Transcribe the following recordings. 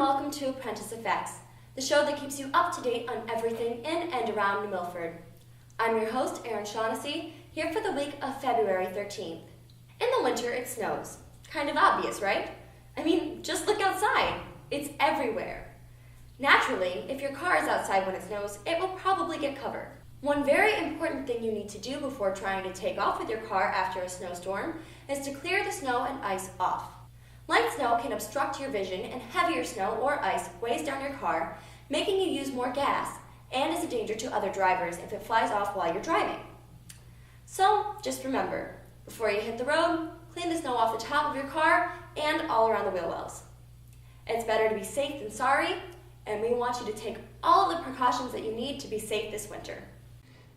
welcome to Apprentice FX, the show that keeps you up to date on everything in and around New Milford. I'm your host, Erin Shaughnessy, here for the week of February 13th. In the winter, it snows. Kind of obvious, right? I mean, just look outside. It's everywhere. Naturally, if your car is outside when it snows, it will probably get covered. One very important thing you need to do before trying to take off with your car after a snowstorm is to clear the snow and ice off. Light snow can obstruct your vision, and heavier snow or ice weighs down your car, making you use more gas, and is a danger to other drivers if it flies off while you're driving. So, just remember, before you hit the road, clean the snow off the top of your car and all around the wheel wells. It's better to be safe than sorry, and we want you to take all of the precautions that you need to be safe this winter.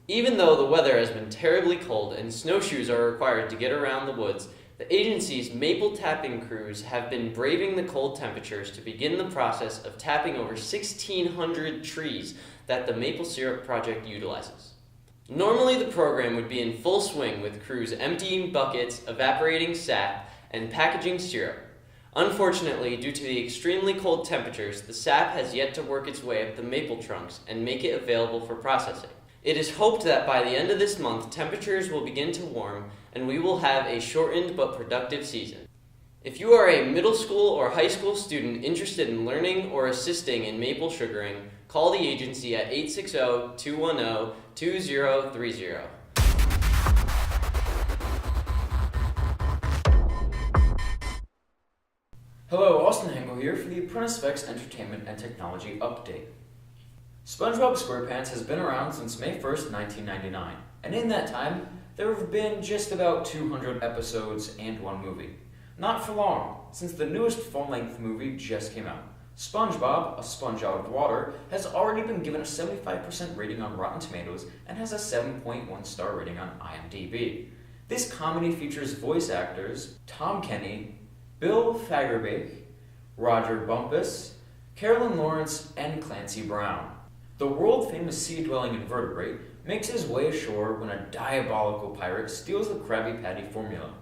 Even though the weather has been terribly cold and snowshoes are required to get around the woods, the agency's maple tapping crews have been braving the cold temperatures to begin the process of tapping over 1,600 trees that the Maple Syrup Project utilizes. Normally the program would be in full swing with crews emptying buckets, evaporating sap, and packaging syrup. Unfortunately, due to the extremely cold temperatures, the sap has yet to work its way up the maple trunks and make it available for processing. It is hoped that by the end of this month, temperatures will begin to warm and we will have a shortened but productive season. If you are a middle school or high school student interested in learning or assisting in maple sugaring, call the agency at 860-210-2030. Hello, Austin Hengel here for the Apprentice FX Entertainment and Technology Update. SpongeBob SquarePants has been around since May 1st, 1999, and in that time, there have been just about 200 episodes and one movie. Not for long, since the newest full-length movie just came out. SpongeBob, a sponge out of water, has already been given a 75% rating on Rotten Tomatoes and has a 7.1 star rating on IMDb. This comedy features voice actors Tom Kenny, Bill Fagerbakke, Roger Bumpus, Carolyn Lawrence, and Clancy Brown. The world-famous sea-dwelling invertebrate makes his way ashore when a diabolical pirate steals the Krabby Patty formula.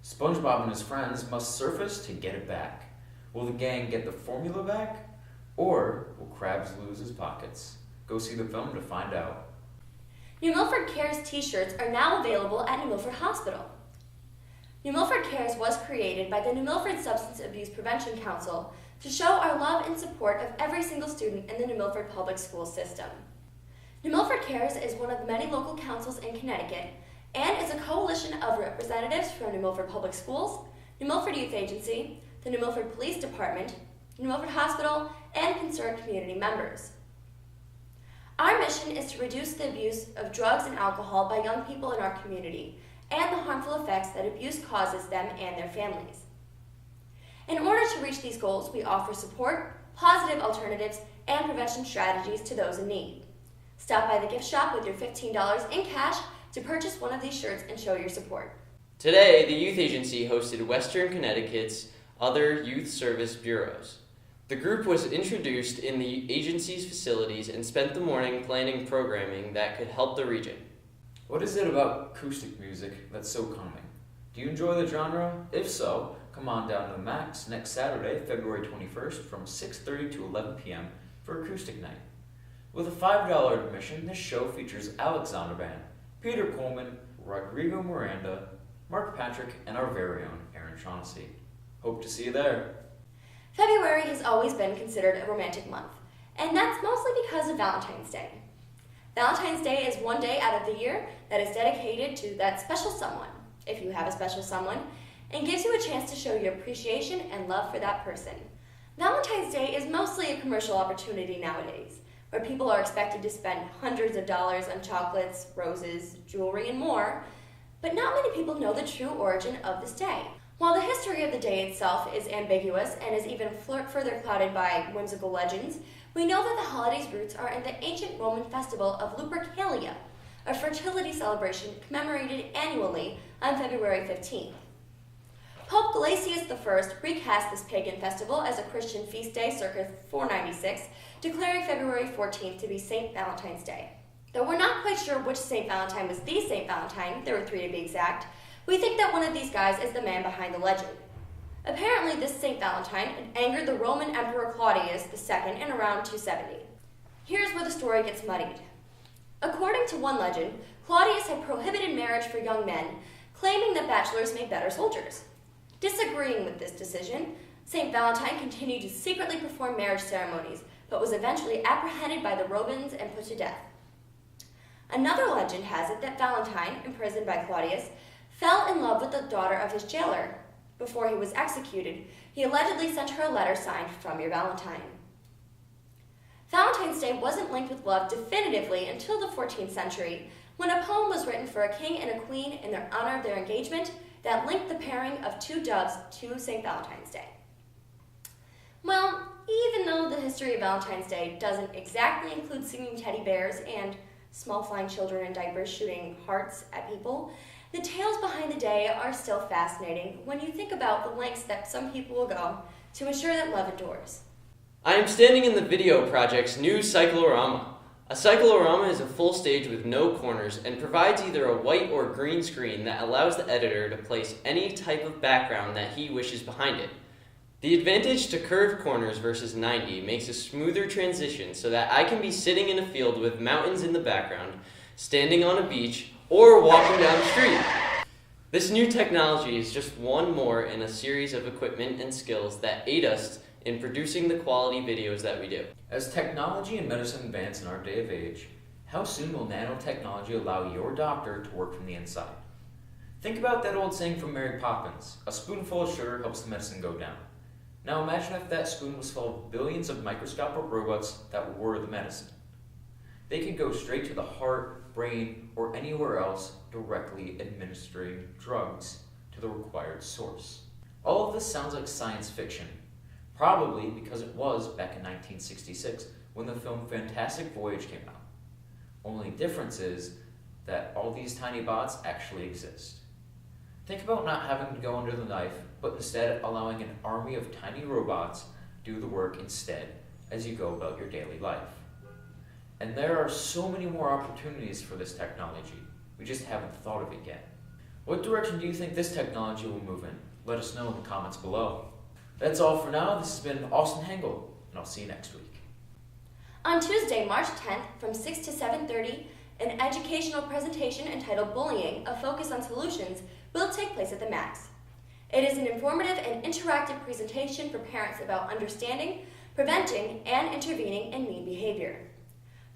SpongeBob and his friends must surface to get it back. Will the gang get the formula back? Or will Krabs lose his pockets? Go see the film to find out. New Milford Cares t-shirts are now available at New Milford Hospital. New Milford Cares was created by the New Milford Substance Abuse Prevention Council to show our love and support of every single student in the New Milford Public School system. New Milford Cares is one of the many local councils in Connecticut and is a coalition of representatives from New Milford Public Schools, New Milford Youth Agency, the New Milford Police Department, New Milford Hospital, and concerned community members. Our mission is to reduce the abuse of drugs and alcohol by young people in our community and the harmful effects that abuse causes them and their families. In order to reach these goals, we offer support, positive alternatives, and prevention strategies to those in need. Stop by the gift shop with your $15 in cash to purchase one of these shirts and show your support. Today, the Youth Agency hosted Western Connecticut's other youth service bureaus. The group was introduced in the agency's facilities and spent the morning planning programming that could help the region. What is it about acoustic music that's so calming? Do you enjoy the genre? If so, come on down to the Max next Saturday, February 21st from 6:30 to 11 p.m. for acoustic night. With a $5 admission, this show features Alex Zondervan, Peter Coleman, Rodrigo Miranda, Mark Patrick, and our very own Erin Shaughnessy. Hope to see you there. February has always been considered a romantic month, and that's mostly because of Valentine's Day. Valentine's Day is one day out of the year that is dedicated to that special someone, if you have a special someone, and gives you a chance to show your appreciation and love for that person. Valentine's Day is mostly a commercial opportunity nowadays, where people are expected to spend hundreds of dollars on chocolates, roses, jewelry, and more, but not many people know the true origin of this day. While the history of the day itself is ambiguous and is even further clouded by whimsical legends, we know that the holiday's roots are in the ancient Roman festival of Lupercalia, a fertility celebration commemorated annually on February 15th. Pope Gelasius I recast this pagan festival as a Christian feast day circa 496, declaring February 14th to be St. Valentine's Day. Though we're not quite sure which St. Valentine was the St. Valentine, there were 3 to be exact, we think that one of these guys is the man behind the legend. Apparently, this St. Valentine had angered the Roman Emperor Claudius II in around 270. Here's where the story gets muddied. According to one legend, Claudius had prohibited marriage for young men, claiming that bachelors made better soldiers. Disagreeing with this decision, St. Valentine continued to secretly perform marriage ceremonies, but was eventually apprehended by the Romans and put to death. Another legend has it that Valentine, imprisoned by Claudius, fell in love with the daughter of his jailer. Before he was executed, he allegedly sent her a letter signed, "From your Valentine." Valentine's Day wasn't linked with love definitively until the 14th century, when a poem was written for a king and a queen in their honor of their engagement that linked the pairing of two doves to St. Valentine's Day. Well, even though the history of Valentine's Day doesn't exactly include singing teddy bears and small flying children in diapers shooting hearts at people, the tales behind the day are still fascinating when you think about the lengths that some people will go to ensure that love endures. I am standing in the video project's new cyclorama. A cyclorama is a full stage with no corners and provides either a white or green screen that allows the editor to place any type of background that he wishes behind it. The advantage to curved corners versus 90 makes a smoother transition so that I can be sitting in a field with mountains in the background, standing on a beach, or walking down the street. This new technology is just one more in a series of equipment and skills that aid us in producing the quality videos that we do. As technology and medicine advance in our day of age, how soon will nanotechnology allow your doctor to work from the inside? Think about that old saying from Mary Poppins, "A spoonful of sugar helps the medicine go down." Now imagine if that spoon was full of billions of microscopic robots that were the medicine. They could go straight to the heart, brain, or anywhere else, directly administering drugs to the required source. All of this sounds like science fiction, probably because it was back in 1966 when the film Fantastic Voyage came out. Only difference is that all these tiny bots actually exist. Think about not having to go under the knife, but instead allowing an army of tiny robots do the work instead as you go about your daily life. And there are so many more opportunities for this technology. We just haven't thought of it yet. What direction do you think this technology will move in? Let us know in the comments below. That's all for now. This has been Austin Hengel, and I'll see you next week. On Tuesday, March 10th, from 6 to 7:30, an educational presentation entitled Bullying, a Focus on Solutions, will take place at the Max. It is an informative and interactive presentation for parents about understanding, preventing, and intervening in mean behavior.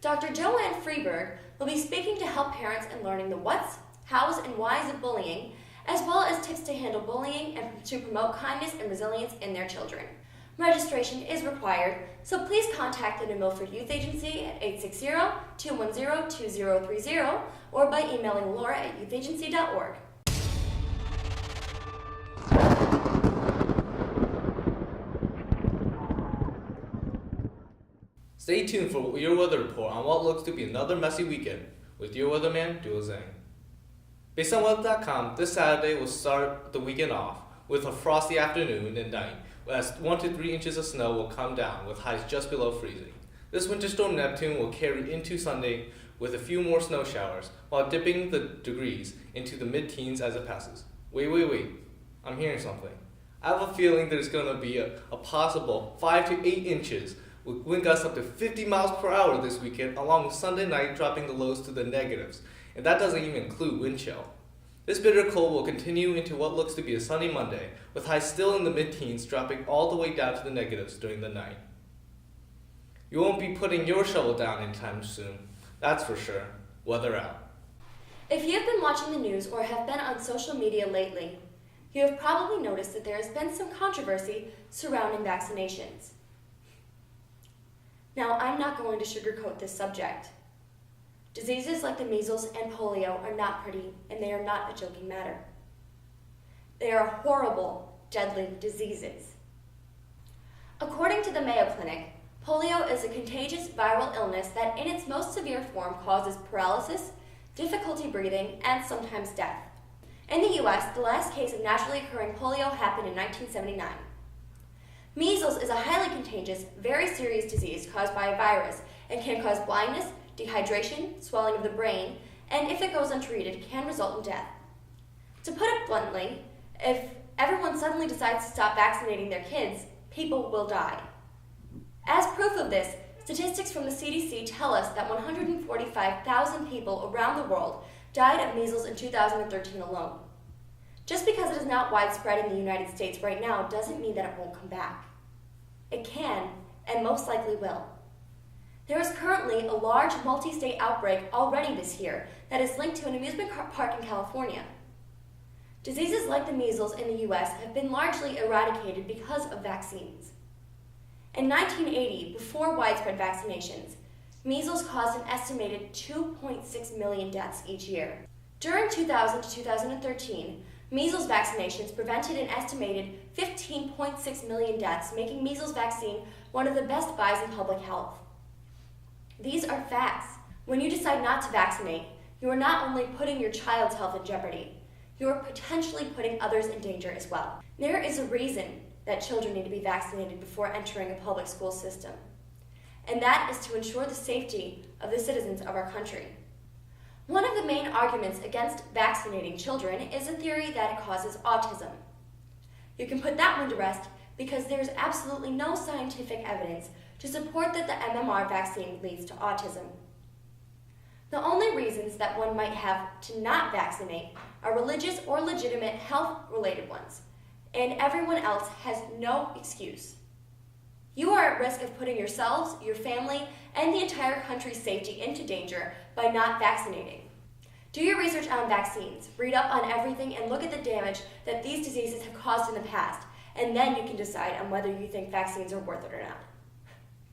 Dr. Joanne Freeberg will be speaking to help parents in learning the what's, how's, and why's of bullying, as well as tips to handle bullying and to promote kindness and resilience in their children. Registration is required, so please contact the New Milford Youth Agency at 860-210-2030 or by emailing laura@youthagency.org. Stay tuned for your weather report on what looks to be another messy weekend with your weatherman, Duo Zhang. Based on weather.com, this Saturday will start the weekend off with a frosty afternoon and night, as 1 to 3 inches of snow will come down with highs just below freezing. This winter storm Neptune will carry into Sunday with a few more snow showers, while dipping the degrees into the mid-teens as it passes. Wait. I'm hearing something. I have a feeling there's going to be a possible 5 to 8 inches with wind gusts up to 50 miles per hour this weekend, along with Sunday night dropping the lows to the negatives. And that doesn't even include wind chill. This bitter cold will continue into what looks to be a sunny Monday, with highs still in the mid-teens, dropping all the way down to the negatives during the night. You won't be putting your shovel down anytime soon, that's for sure. Weather out. If you have been watching the news or have been on social media lately, you have probably noticed that there has been some controversy surrounding vaccinations. Now, I'm not going to sugarcoat this subject. Diseases like the measles and polio are not pretty, and they are not a joking matter. They are horrible, deadly diseases. According to the Mayo Clinic, polio is a contagious viral illness that in its most severe form causes paralysis, difficulty breathing, and sometimes death. In the US, the last case of naturally occurring polio happened in 1979. Measles is a highly contagious, very serious disease caused by a virus and can cause blindness, dehydration, swelling of the brain, and if it goes untreated, can result in death. To put it bluntly, if everyone suddenly decides to stop vaccinating their kids, people will die. As proof of this, statistics from the CDC tell us that 145,000 people around the world died of measles in 2013 alone. Just because it is not widespread in the United States right now doesn't mean that it won't come back. It can, and most likely will. There is currently a large multi-state outbreak already this year that is linked to an amusement park in California. Diseases like the measles in the US have been largely eradicated because of vaccines. In 1980, before widespread vaccinations, measles caused an estimated 2.6 million deaths each year. During 2000 to 2013, measles vaccinations prevented an estimated 15.6 million deaths, making measles vaccine one of the best buys in public health. These are facts. When you decide not to vaccinate, you are not only putting your child's health in jeopardy, you are potentially putting others in danger as well. There is a reason that children need to be vaccinated before entering a public school system, and that is to ensure the safety of the citizens of our country. One of the main arguments against vaccinating children is the theory that it causes autism. You can put that one to rest because there is absolutely no scientific evidence to support that the MMR vaccine leads to autism. The only reasons that one might have to not vaccinate are religious or legitimate health-related ones, and everyone else has no excuse. You are at risk of putting yourselves, your family, and the entire country's safety into danger by not vaccinating. Do your research on vaccines, read up on everything, and look at the damage that these diseases have caused in the past, and then you can decide on whether you think vaccines are worth it or not.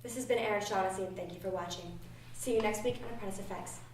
This has been Erin Shaughnessy, and thank you for watching. See you next week on Apprentice FX.